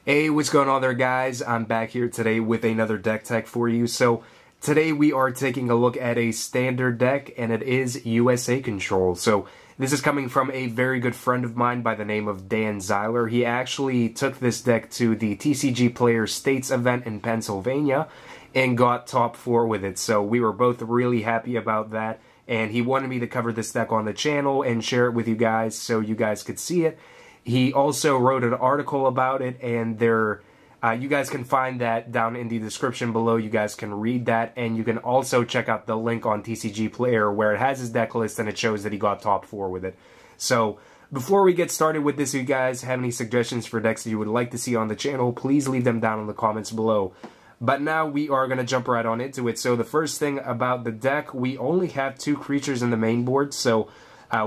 Hey, what's going on there, guys? I'm back here today with another deck tech for you. So today we are taking a look at a standard deck, and it is USA Control. So this is coming from a very good friend of mine by the name of Dan Zeiler. He actually took this deck to the TCGPlayer States event in Pennsylvania and got top 4 with it. So we were both really happy about that, and he wanted me to cover this deck on the channel and share it with you guys so you guys could see it. He also wrote an article about it, and you guys can find that down in the description below. You guys can read that, and you can also check out the link on TCGPlayer where it has his deck list and it shows that he got top 4 with it. So before we get started with this, if you guys have any suggestions for decks that you would like to see on the channel, please leave them down in the comments below. But now we are going to jump right on into it. So the first thing about the deck, we only have 2 creatures in the main board. So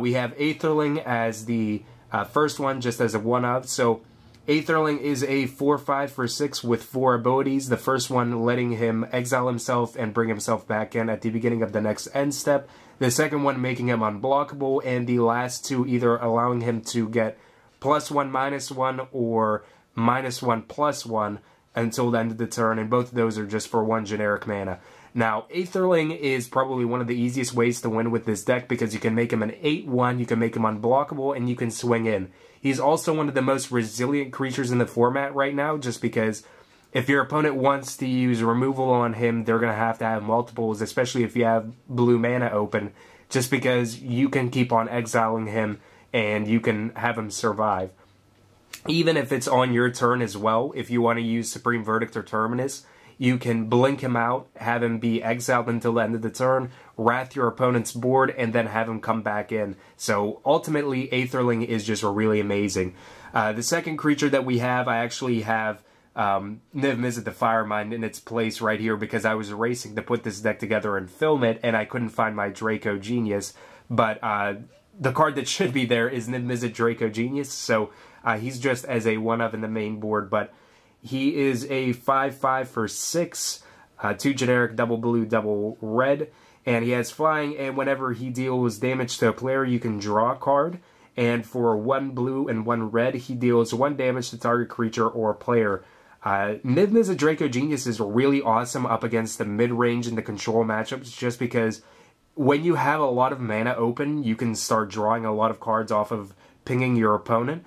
we have AEtherling as the first one, just as a one-of. So AEtherling is a 4/5 for 6 with 4 abilities. The first one letting him exile himself and bring himself back in at the beginning of the next end step. The second one making him unblockable, and the last 2 either allowing him to get +1/-1 or -1/+1 until the end of the turn, and both of those are just for 1 generic mana. Now, AEtherling is probably one of the easiest ways to win with this deck because you can make him an 8/1, you can make him unblockable, and you can swing in. He's also one of the most resilient creatures in the format right now, just because if your opponent wants to use removal on him, they're going to have multiples, especially if you have blue mana open, just because you can keep on exiling him and you can have him survive. Even if it's on your turn as well, if you want to use Supreme Verdict or Terminus, you can blink him out, have him be exiled until the end of the turn, wrath your opponent's board, and then have him come back in. So ultimately, AEtherling is just really amazing. The second creature that we have, I actually have Niv-Mizzet the Firemind in its place right here because I was racing to put this deck together and film it, and I couldn't find my Drako Genius. But the card that should be there is Niv-Mizzet Drako Genius, so he's just as a one-of in the main board, but he is a 5/5 for 6, 2 generic, double blue, double red, and he has flying, and whenever he deals damage to a player, you can draw a card, and for 1 blue and 1 red, he deals 1 damage to target creature or player. Niv-Mizzet Drako Genius is really awesome up against the mid-range and the control matchups, just because when you have a lot of mana open, you can start drawing a lot of cards off of pinging your opponent.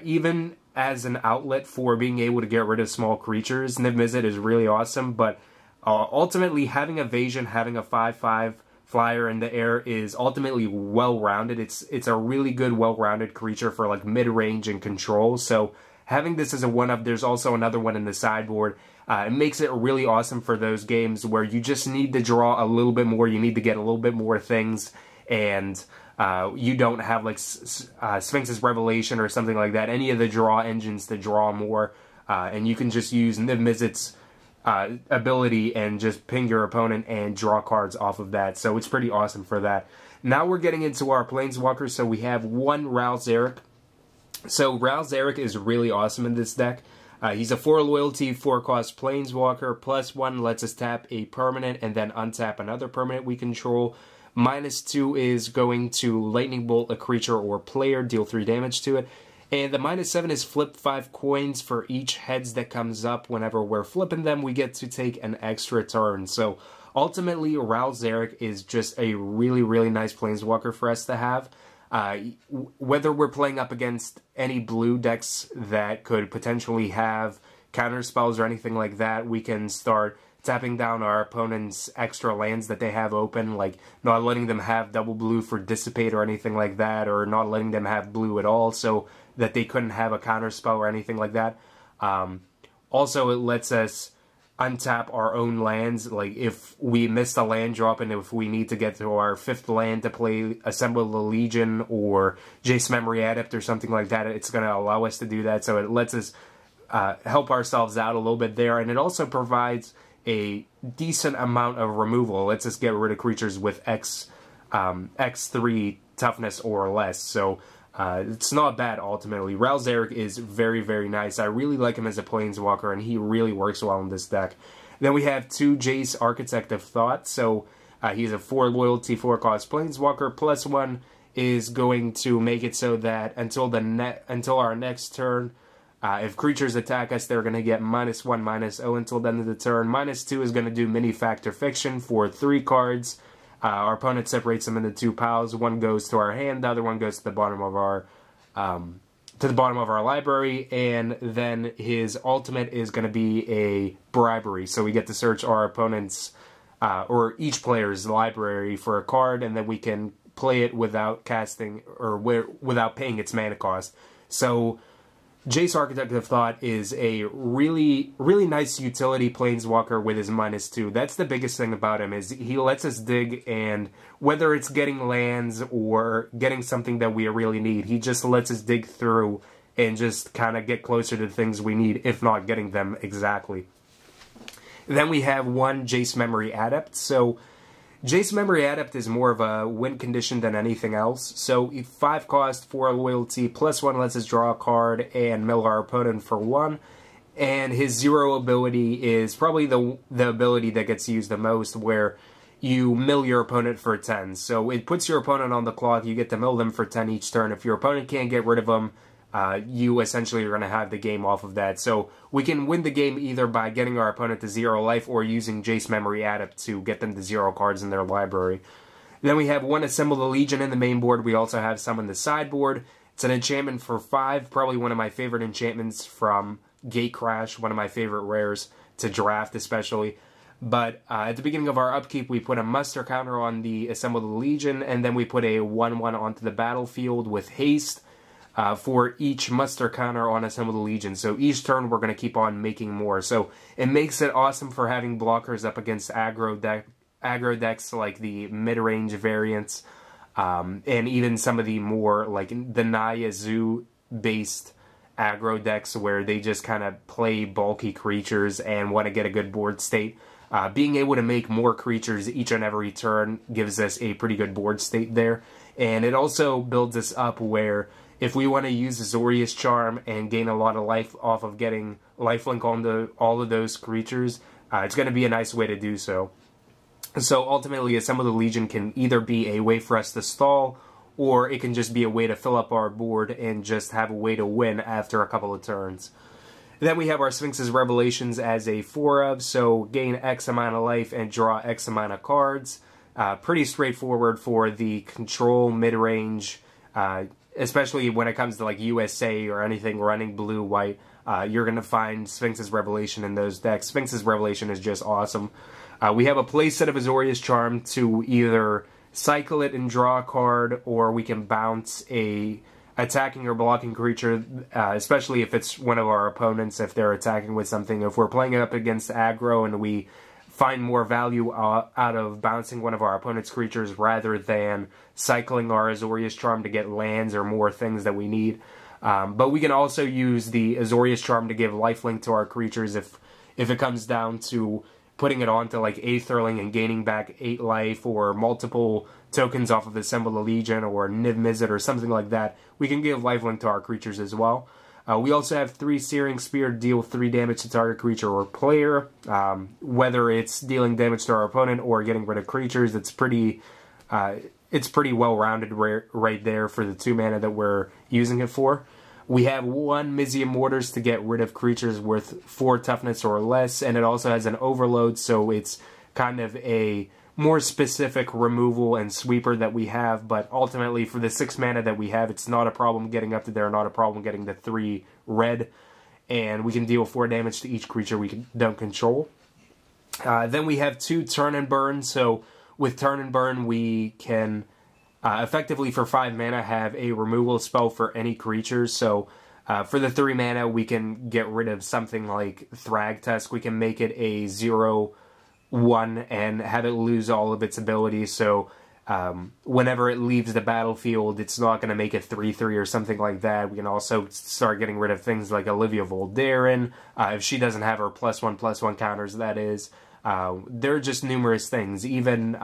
Even as an outlet for being able to get rid of small creatures, Niv-Mizzet is really awesome, but ultimately having evasion, having a 5/5 flyer in the air is ultimately well-rounded. It's a really good, well-rounded creature for like mid-range and control, so having this as a one-up, there's also another one in the sideboard. It makes it really awesome for those games where you just need to draw a little bit more, you need to get a little bit more things, and you don't have like Sphinx's Revelation or something like that, any of the draw engines to draw more, and you can just use Niv-Mizzet's ability and just ping your opponent and draw cards off of that, so it's pretty awesome for that. Now we're getting into our Planeswalkers, so we have 1 Ral Zarek. So Ral Zarek is really awesome in this deck. He's a 4 loyalty, 4 cost Planeswalker, +1 lets us tap a permanent and then untap another permanent we control. -2 is going to Lightning Bolt a creature or player, deal 3 damage to it. And the -7 is flip 5 coins for each heads that comes up. Whenever we're flipping them, we get to take an extra turn. So ultimately, Ral Zarek is just a really, really nice Planeswalker for us to have. Whether we're playing up against any blue decks that could potentially have counter spells or anything like that, we can start tapping down our opponent's extra lands that they have open, like not letting them have double blue for Dissipate or anything like that, or not letting them have blue at all so that they couldn't have a counter spell or anything like that. Also, it lets us untap our own lands, like if we missed a land drop and if we need to get to our 5th land to play Assemble the Legion or Jace Memory Adept or something like that, it's going to allow us to do that, so it lets us help ourselves out a little bit there, and it also provides a decent amount of removal. It lets us get rid of creatures with X3 toughness or less, so it's not bad ultimately. Ral Zarek is very, very nice. I really like him as a Planeswalker, and he really works well in this deck. Then we have 2 Jace Architect of Thought, so he's a 4 loyalty, 4 cost Planeswalker, +1 is going to make it so that until our next turn, If creatures attack us, they're going to get -1, -0 until the end of the turn. -2 is going to do Mini Factor Fiction for 3 cards. Our opponent separates them into 2 piles. One goes to our hand, the other one goes to the bottom of our library, and then his ultimate is going to be a bribery. So we get to search our opponent's or each player's library for a card, and then we can play it without casting or without paying its mana cost. So Jace, Architect of Thought, is a really nice utility planeswalker with his -2. That's the biggest thing about him, is he lets us dig, and whether it's getting lands or getting something that we really need, he just lets us dig through and just kind of get closer to the things we need, if not getting them exactly. Then we have one Jace Memory Adept. So Jace Memory Adept is more of a win condition than anything else. So 5 cost, 4 loyalty, +1 lets us draw a card and mill our opponent for 1. And his 0 ability is probably the ability that gets used the most, where you mill your opponent for 10. So it puts your opponent on the clock, you get to mill them for 10 each turn. If your opponent can't get rid of them, you essentially are going to have the game off of that. So we can win the game either by getting our opponent to 0 life or using Jace Memory Adept to get them to 0 cards in their library. Then we have one Assemble the Legion in the main board. We also have some in the sideboard. It's an enchantment for 5, probably one of my favorite enchantments from Gatecrash, one of my favorite rares to draft especially. But at the beginning of our upkeep, we put a muster counter on the Assemble the Legion, and then we put a 1/1 onto the battlefield with haste. For each muster counter on Assemble the Legion. So each turn we're going to keep on making more. So it makes it awesome for having blockers up against aggro decks like the mid-range variants, and even some of the more like the Naya Zoo based aggro decks where they just kind of play bulky creatures and want to get a good board state. Being able to make more creatures each and every turn gives us a pretty good board state there. And it also builds us up where if we want to use Azorius Charm and gain a lot of life off of getting lifelink onto all of those creatures, it's going to be a nice way to do so. So ultimately, Assemble the Legion can either be a way for us to stall, or it can just be a way to fill up our board and just have a way to win after a couple of turns. Then we have our Sphinx's Revelations as a 4-of, so gain X amount of life and draw X amount of cards. Pretty straightforward for the control mid-range, especially when it comes to like USA or anything running blue-white. You're going to find Sphinx's Revelation in those decks. Sphinx's Revelation is just awesome. We have a playset of Azorius Charm to either cycle it and draw a card, or we can bounce a attacking or blocking creature, especially if it's one of our opponents, if they're attacking with something. If we're playing it up against aggro and we find more value out of bouncing one of our opponent's creatures rather than cycling our Azorius Charm to get lands or more things that we need. But we can also use the Azorius Charm to give lifelink to our creatures if it comes down to putting it onto like AEtherling and gaining back 8 life, or multiple tokens off of Assemble the Legion or Niv-Mizzet or something like that. We can give lifelink to our creatures as well. We also have 3 Searing Spear to deal 3 damage to target creature or player. Whether it's dealing damage to our opponent or getting rid of creatures, it's pretty well-rounded right there for the 2 mana that we're using it for. We have 1 Mizzium Mortars to get rid of creatures worth 4 toughness or less, and it also has an overload, so it's kind of a more specific removal and sweeper that we have, but ultimately for the 6 mana that we have, it's not a problem getting up to there, not a problem getting the 3 red, and we can deal 4 damage to each creature we don't control. Then we have 2 Turn and Burn, so with Turn and Burn we can effectively for 5 mana have a removal spell for any creature, so for the 3 mana we can get rid of something like Thragtusk. We can make it a 0/1 and have it lose all of its abilities, so whenever it leaves the battlefield it's not going to make it 3/3 or something like that. We can also start getting rid of things like Olivia Voldaren, if she doesn't have her +1/+1 counters, that is. There are just numerous things, even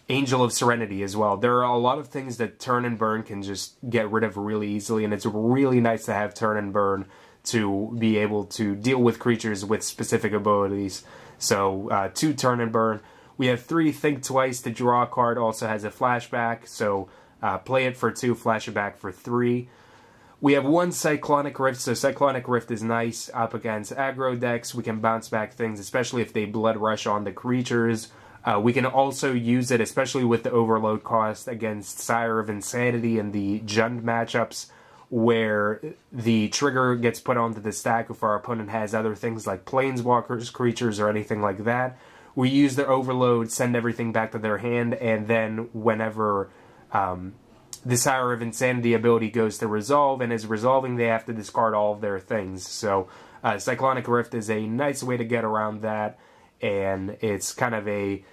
Angel of Serenity as well. There are a lot of things that Turn and Burn can just get rid of really easily, and it's really nice to have Turn and Burn to be able to deal with creatures with specific abilities. So 2 Turn and Burn. We have 3 Think Twice to draw a card, also has a flashback, so play it for 2, flash it back for 3. We have one Cyclonic Rift, so Cyclonic Rift is nice up against aggro decks. We can bounce back things, especially if they blood rush on the creatures. We can also use it, especially with the overload cost, against Sire of Insanity and the Jund matchups, where the trigger gets put onto the stack if our opponent has other things like Planeswalkers, creatures, or anything like that. We use their overload, send everything back to their hand, and then whenever the Sire of Insanity ability goes to resolve, and is resolving, they have to discard all of their things. So Cyclonic Rift is a nice way to get around that, and it's kind of like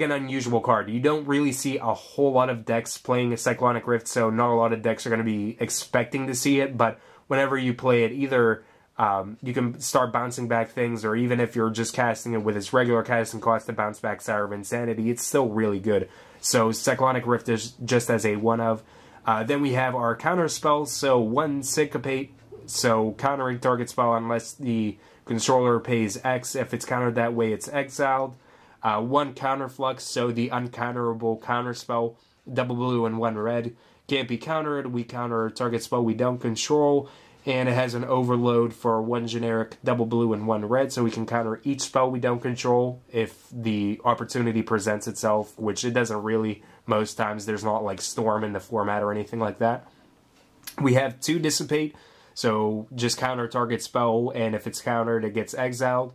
an unusual card. You don't really see a whole lot of decks playing a Cyclonic Rift, so not a lot of decks are going to be expecting to see it, but whenever you play it, either you can start bouncing back things, or even if you're just casting it with its regular casting cost to bounce back Sire of Insanity, it's still really good. So Cyclonic Rift is just as a one-of. Then we have our counter spells, so one Syncopate, so countering target spell unless the controller pays X. If it's countered that way, it's exiled. One Counterflux, so the uncounterable counter spell, double blue and one red, can't be countered. We counter target spell we don't control, and it has an overload for one generic double blue and one red, so we can counter each spell we don't control if the opportunity presents itself, which it doesn't really most times. There's not like Storm in the format or anything like that. We have two Dissipate, so just counter target spell, and if it's countered, it gets exiled.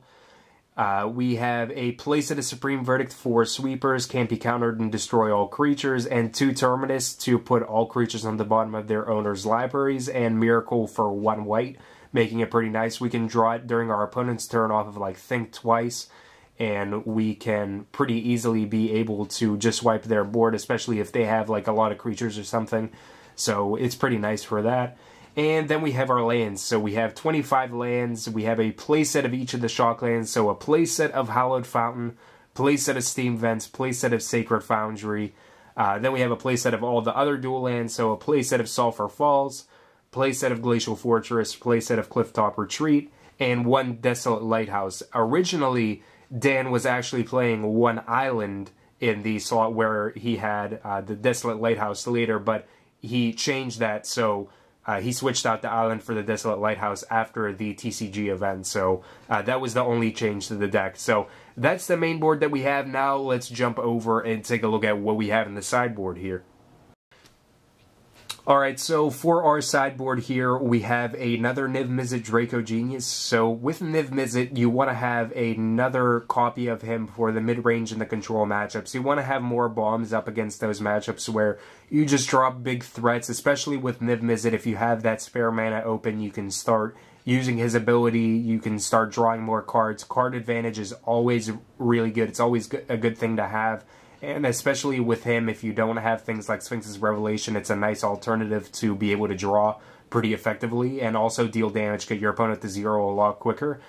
We have a Place at a Supreme Verdict for sweepers, can't be countered and destroy all creatures, and two Terminus to put all creatures on the bottom of their owner's libraries, and Miracle for one white, making it pretty nice. We can draw it during our opponent's turn off of like Think Twice, and we can pretty easily be able to just wipe their board, especially if they have like a lot of creatures or something. So it's pretty nice for that. And then we have our lands. So we have 25 lands. We have a playset of each of the shock lands. So a playset of Hallowed Fountain, playset of Steam Vents, playset of Sacred Foundry. Then we have a playset of all the other dual lands. So a playset of Sulfur Falls, playset of Glacial Fortress, playset of Clifftop Retreat, and one Desolate Lighthouse. Originally, Dan was actually playing one island in the slot where he had the Desolate Lighthouse later, but he changed that, so he switched out the island for the Desolate Lighthouse after the TCG event, so that was the only change to the deck. So that's the main board that we have. Now let's jump over and take a look at what we have in the sideboard here. Alright, so for our sideboard here, we have another Niv-Mizzet Drako Genius. So with Niv-Mizzet, you want to have another copy of him for the mid-range and the control matchups. You want to have more bombs up against those matchups where you just drop big threats, especially with Niv-Mizzet. If you have that spare mana open, you can start using his ability, you can start drawing more cards. Card advantage is always really good. It's always a good thing to have. And especially with him, if you don't have things like Sphinx Revelation, it's a nice alternative to be able to draw pretty effectively and also deal damage, get your opponent to zero a lot quicker.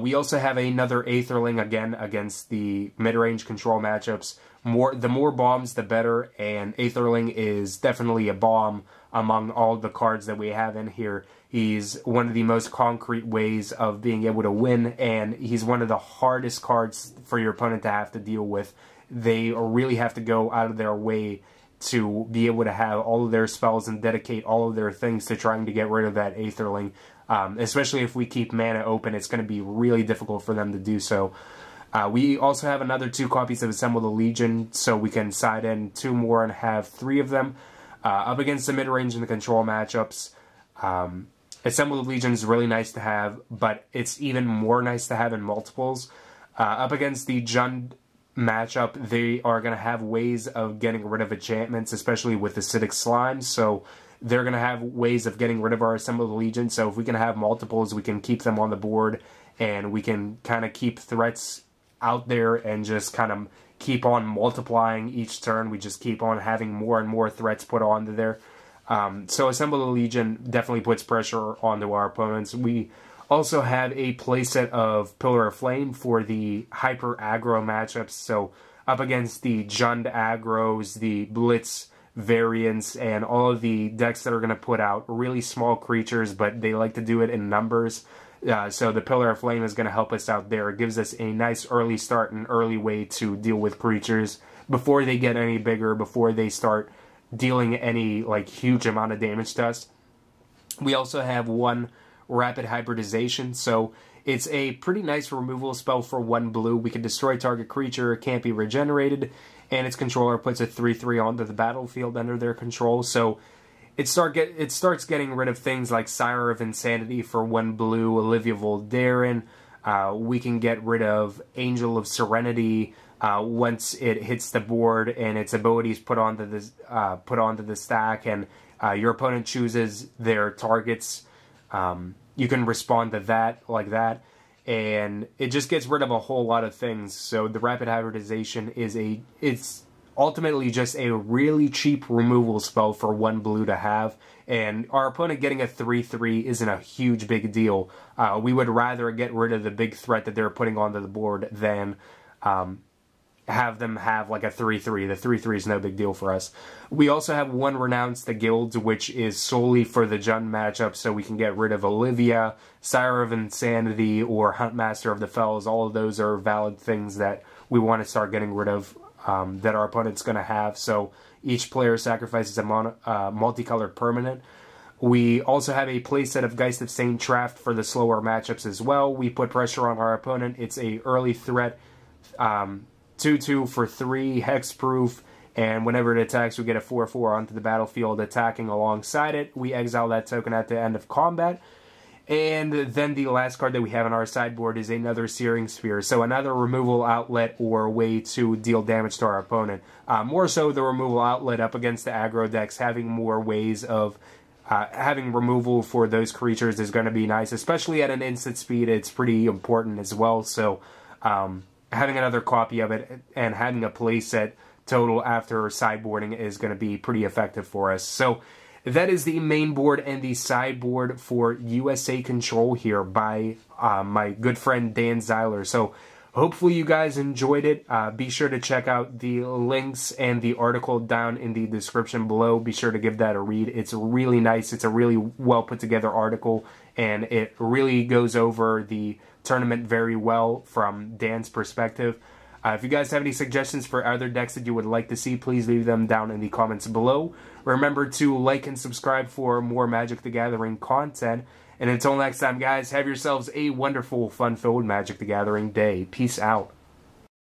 We also have another AEtherling, again, against the mid-range control matchups. The more bombs, the better, and AEtherling is definitely a bomb among all the cards that we have in here. He's one of the most concrete ways of being able to win, and he's one of the hardest cards for your opponent to have to deal with. They really have to go out of their way to be able to have all of their spells and dedicate all of their things to trying to get rid of that AEtherling. Especially if we keep mana open, it's going to be really difficult for them to do so. We also have another 2 copies of Assemble the Legion, so we can side in 2 more and have 3 of them. Up against the mid-range and the control matchups, Assemble the Legion is really nice to have, but it's even more nice to have in multiples. Up against the Jund matchup, they are going to have ways of getting rid of enchantments, especially with acidic slime, so they're going to have ways of getting rid of our Assembled Legion. So if we can have multiples, we can keep them on the board, and we can kind of keep threats out there and just kind of keep on multiplying each turn. We just keep on having more and more threats put onto there. So Assemble the Legion definitely puts pressure onto our opponents. We also have a playset of Pillar of Flame for the hyper aggro matchups. So up against the Jund aggros, the Blitz variants, and all of the decks that are going to put out really small creatures, but they like to do it in numbers. So the Pillar of Flame is going to help us out there. It gives us a nice early start and early way to deal with creatures before they get any bigger, before they start dealing any like huge amount of damage to us. We also have 1 Rapid Hybridization, so it's a pretty nice removal spell for 1 blue. We can destroy target creature, it can't be regenerated, and its controller puts a 3/3 onto the battlefield under their control. So it starts getting rid of things like Sire of Insanity for 1 blue, Olivia Voldaren. We can get rid of Angel of Serenity once it hits the board and its abilities put onto the stack, and your opponent chooses their targets. You can respond to that like that, and it just gets rid of a whole lot of things. So the Rapid Hybridization it's ultimately just a really cheap removal spell for 1 blue to have, and our opponent getting a 3/3 isn't a huge big deal. We would rather get rid of the big threat that they're putting onto the board than have them have like a 3/3. The 3/3 is no big deal for us. We also have 1 Renounce the Guilds, which is solely for the Jund matchup, so we can get rid of Olivia, Sire of Insanity, or Huntmaster of the Fells. All of those are valid things that we want to start getting rid of, that our opponent's going to have. So each player sacrifices a multicolored permanent. We also have a playset of Geist of Saint Traft for the slower matchups as well. We put pressure on our opponent. It's a early threat, 2/2 for 3, hexproof, and whenever it attacks, we get a 4/4 onto the battlefield. Attacking alongside it, we exile that token at the end of combat. And then the last card that we have on our sideboard is another Searing Spear, so another removal outlet or way to deal damage to our opponent. More so the removal outlet up against the aggro decks, having more ways of having removal for those creatures is going to be nice, especially at an instant speed. It's pretty important as well, so having another copy of it and having a playset total after sideboarding is going to be pretty effective for us. So that is the main board and the sideboard for USA Control here by my good friend Dan Zeiler. So hopefully you guys enjoyed it. Be sure to check out the links and the article down in the description below. Be sure to give that a read. It's really nice. It's a really well put together article, and it really goes over the tournament very well from Dan's perspective. If you guys have any suggestions for other decks that you would like to see, please leave them down in the comments below. Remember to like and subscribe for more Magic the Gathering content. And until next time, guys, have yourselves a wonderful, fun-filled Magic the Gathering day. Peace out.